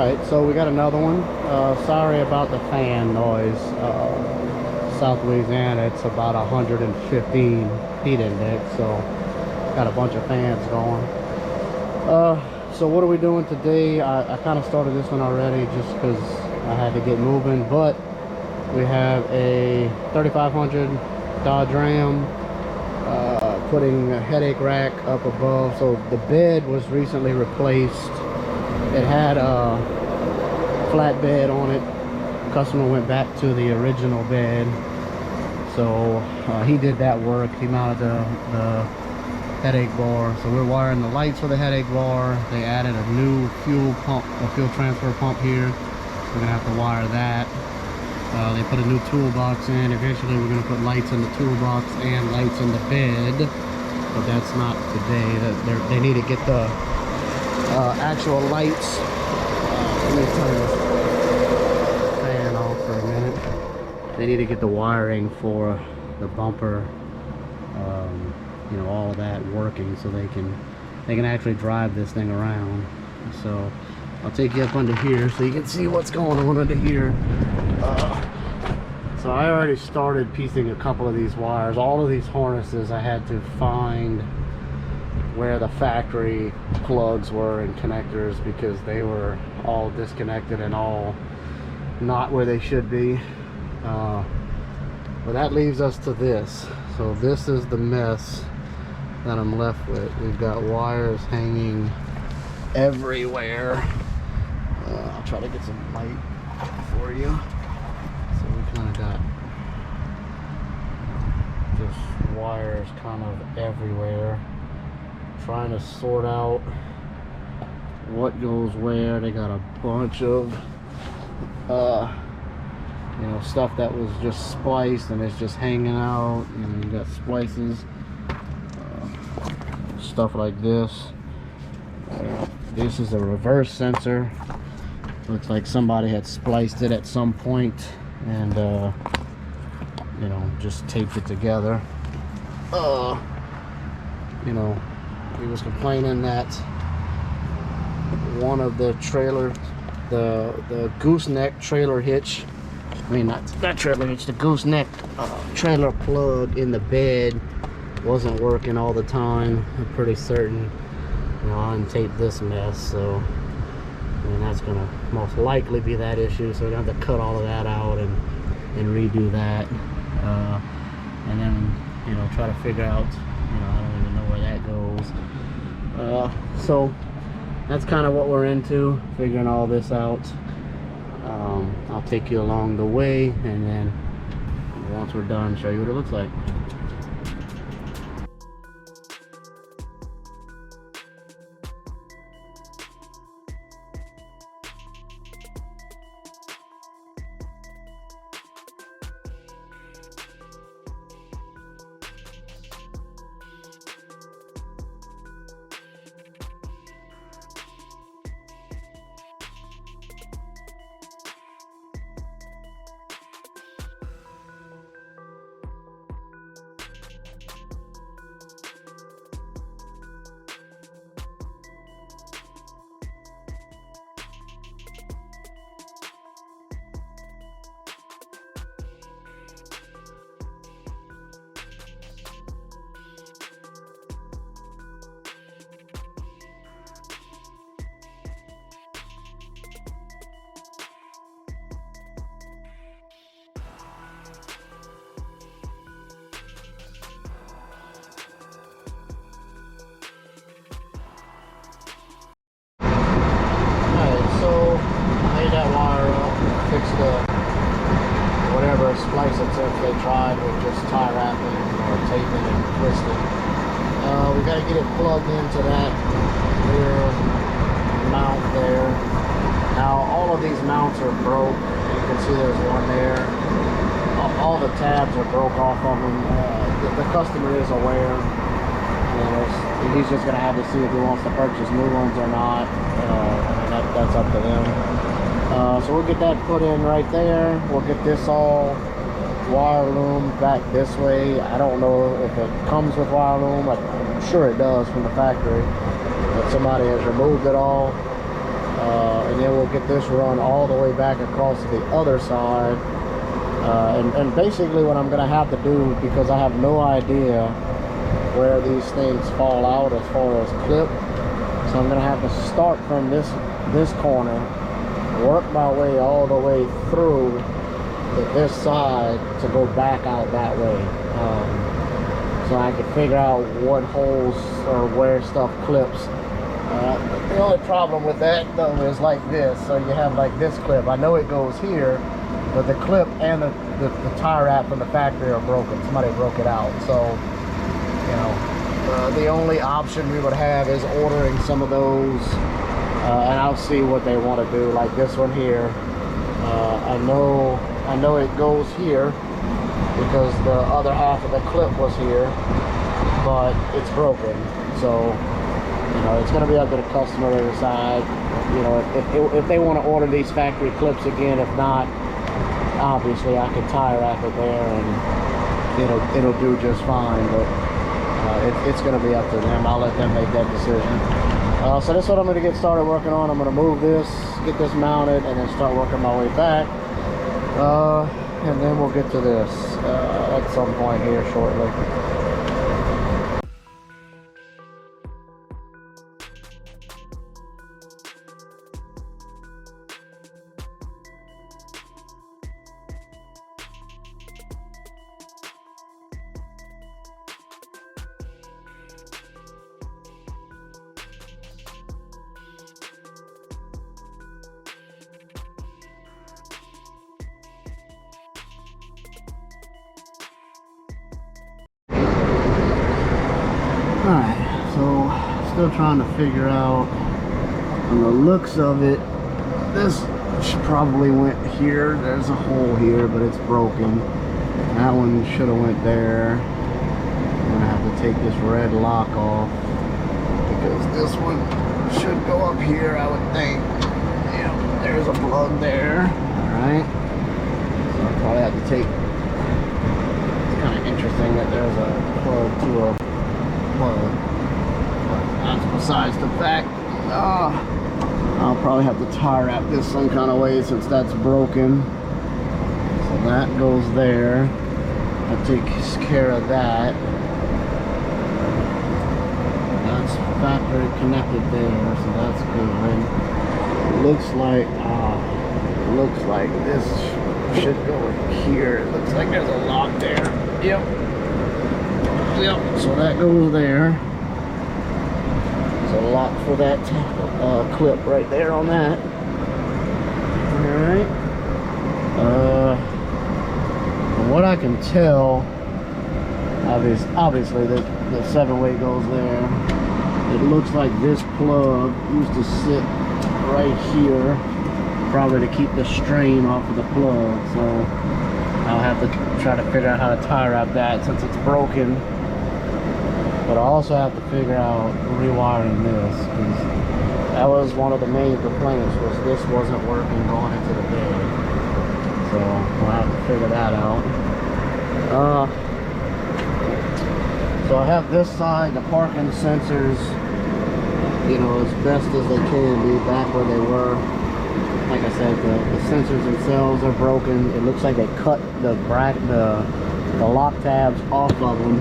Alright, so we got another one. Sorry about the fan noise. South Louisiana, it's about 115 heat index, so got a bunch of fans going. So what are we doing today? I kind of started this one already just because I had to get moving, but we have a 3500 Dodge Ram, putting a headache rack up above. So the bed was recently replaced. It had a flat bed on it. Customer went back to the original bed, so he did that work. He mounted the headache bar. So we're wiring the lights for the headache bar. They added a new fuel pump, a fuel transfer pump here. We're gonna have to wire that. They put a new toolbox in. Eventually we're gonna put lights in the toolbox and lights in the bed, but that's not today. They need to get the actual lights. Let me turn this fan off for a minute. They need to get the wiring for the bumper, you know, all of that working so they can actually drive this thing around. So I'll take you up under here so you can see what's going on under here. So I already started piecing a couple of these wires. All of these harnesses I had to find where the factory plugs were and connectors, because they were all disconnected and all not where they should be. But that leaves us to this. So this is the mess that I'm left with. We've got wires hanging everywhere. I'll try to get some light for you. So we kind of got just wires kind of everywhere. Trying to sort out what goes where. They got a bunch of you know, stuff that was just spliced and it's just hanging out, and you got splices, stuff like this. This is a reverse sensor. Looks like somebody had spliced it at some point and you know, just taped it together. You know, he was complaining that one of the trailer, the gooseneck trailer hitch, I mean not that trailer hitch, the gooseneck trailer plug in the bed wasn't working all the time. I'm pretty certain, you know, I untaped this mess, so I mean, that's gonna most likely be that issue. So we're gonna have to cut all of that out and redo that, and then, you know, try to figure out, you know, I don't even know where that goes. So that's kind of what we're into, figuring all this out. I'll take you along the way, and then once we're done, show you what it looks like. That wire up, fix the whatever splice it took. They tried with just tie wrapping or taping and twisting. We got to get it plugged into that rear mount there. Now all of these mounts are broke. You can see there's one there. All the tabs are broke off of them. The customer is aware. He's just going to have to see if he wants to purchase new ones or not. I mean, that's up to them. So we'll get that put in right there. We'll get this all wire loom back this way. I don't know if it comes with wire loom. I'm sure it does from the factory, but somebody has removed it all. and then we'll get this run all the way back across to the other side. And basically what I'm going to have to do, because I have no idea where these things fall out as far as clip, so I'm going to have to start from this corner, work my way all the way through to this side to go back out that way, so I can figure out what holes or where stuff clips. The only problem with that though is like this. So you have like this clip, I know it goes here, but the clip and the tie wrap from the factory are broken. Somebody broke it out. So, you know, the only option we would have is ordering some of those, and I'll see what they want to do. Like this one here, I know it goes here because the other half of the clip was here, but it's broken. So, you know, it's going to be up to the customer to decide, you know, if they want to order these factory clips again. If not, obviously I could tie wrap it there and it'll do just fine. But it's going to be up to them. I'll let them make that decision. So that's what I'm going to get started working on. I'm going to move this, get this mounted, and then start working my way back. And then we'll get to this at some point here shortly. Alright, so still trying to figure out, on the looks of it, this probably went here. There's a hole here, but it's broken. That one should have went there. I'm gonna have to take this red lock off because this one should go up here, I would think. Yeah, there's a plug there. Alright, so I'll probably have to take, it's kind of interesting that there's a plug to a plug, but that's besides the fact. I'll probably have to tie wrap this some kind of way since that's broken. So that goes there. That takes care of that. That's factory connected there, so that's good. Looks like this should go here. It looks like there's a lock there. Yep, so that goes there. There's a lock for that clip right there on that. Alright. From what I can tell, obviously the 7-way goes there. It looks like this plug used to sit right here, probably to keep the strain off of the plug. So I'll have to try to figure out how to tie wrap that since it's broken. But I also have to figure out rewiring this, because that was one of the main complaints, was this wasn't working going into the bed. So we'll have to figure that out. So I have this side, the parking sensors, you know, as best as they can be back where they were. Like I said, the sensors themselves are broken. It looks like they cut the lock tabs off of them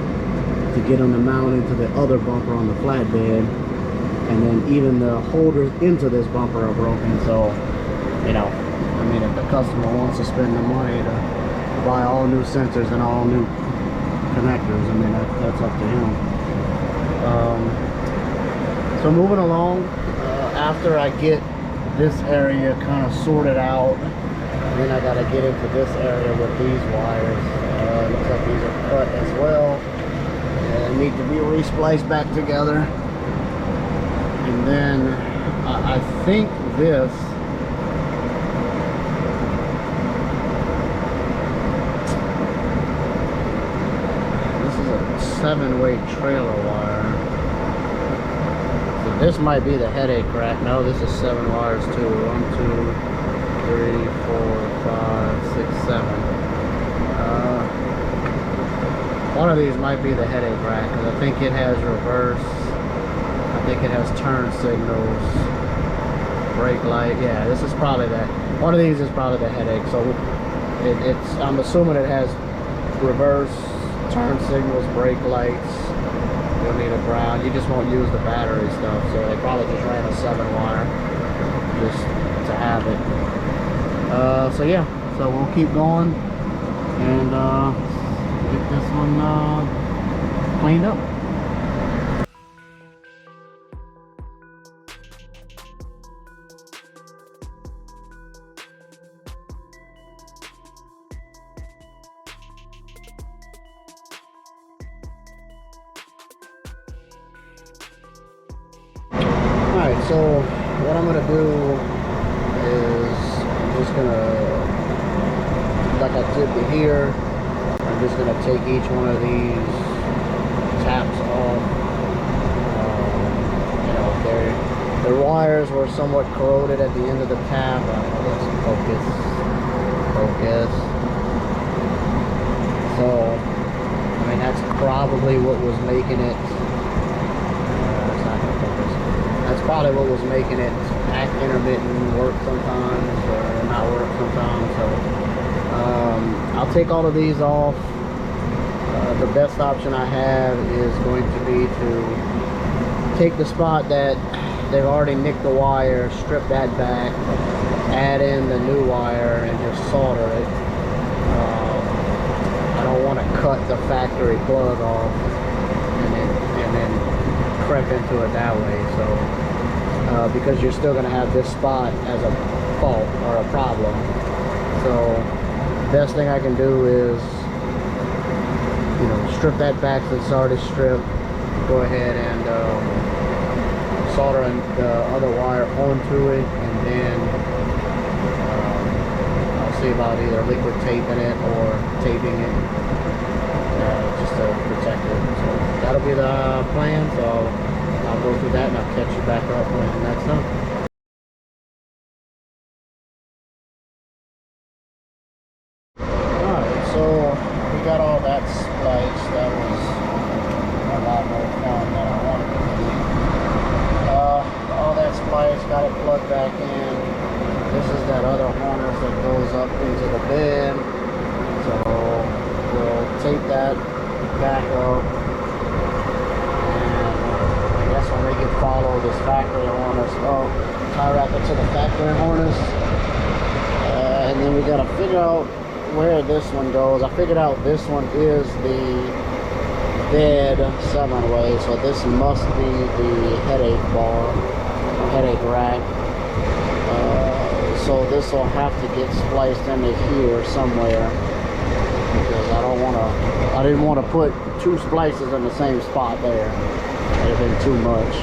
to get them to mount into the other bumper on the flatbed, and then even the holders into this bumper are broken. So, you know, I mean, if the customer wants to spend the money to buy all new sensors and all new connectors, I mean, that's up to him. So moving along, after I get this area kind of sorted out, then I got to get into this area with these wires. Looks like these are cut as well. Need to be re-spliced back together. And then I think this is a 7-way trailer wire. So this might be the headache rack. No, this is 7 wires too. 1, 2, 3, 4, 5, 6, 7. One of these might be the headache rack, because I think it has reverse. I think it has turn signals. brake light. Yeah, this is probably that. One of these is probably the headache. So it's, I'm assuming it has reverse turn signals, brake lights. You'll need a ground. You just won't use the battery stuff. So they probably just ran a 7-wire just to have it. So yeah, so we'll keep going and get this one cleaned up. Alright, so what I'm gonna do is I'm just gonna, like I did here, I'm just gonna take each one of these taps off. You know, their wires were somewhat corroded at the end of the tap. Let's focus. So, I mean, that's probably what was making it. It's not gonna focus. That's probably what was making it act intermittent, work sometimes, or not work sometimes. So I'll take all of these off. The best option I have is going to be to take the spot that they've already nicked the wire, strip that back, add in the new wire, and just solder it. I don't want to cut the factory plug off and then prep into it that way. So because you're still going to have this spot as a fault or a problem. So best thing I can do is, you know, strip that back to the already stripped. Go ahead and solder the other wire onto it, and then I'll see about either liquid taping it or taping it just to protect it. So that'll be the plan. So I'll go through that and I'll catch you back up when that's done. Alright, so we got all that spliced. That was a lot more fun than I wanted it to be. All that spliced, got it plugged back in. This is that other harness that goes up into the bed. So we'll tape that back up. I'll make it follow this factory harness. Oh, tie wrap it to the factory harness. And then we gotta figure out where this one goes. I figured out this one is the bed 7-way, so this must be the headache bar, headache rack. So this will have to get spliced into here somewhere, because I didn't want to put 2 splices in the same spot there. That'd have been too much.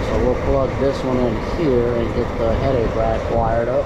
So we'll plug this one in here and get the headache rack wired up.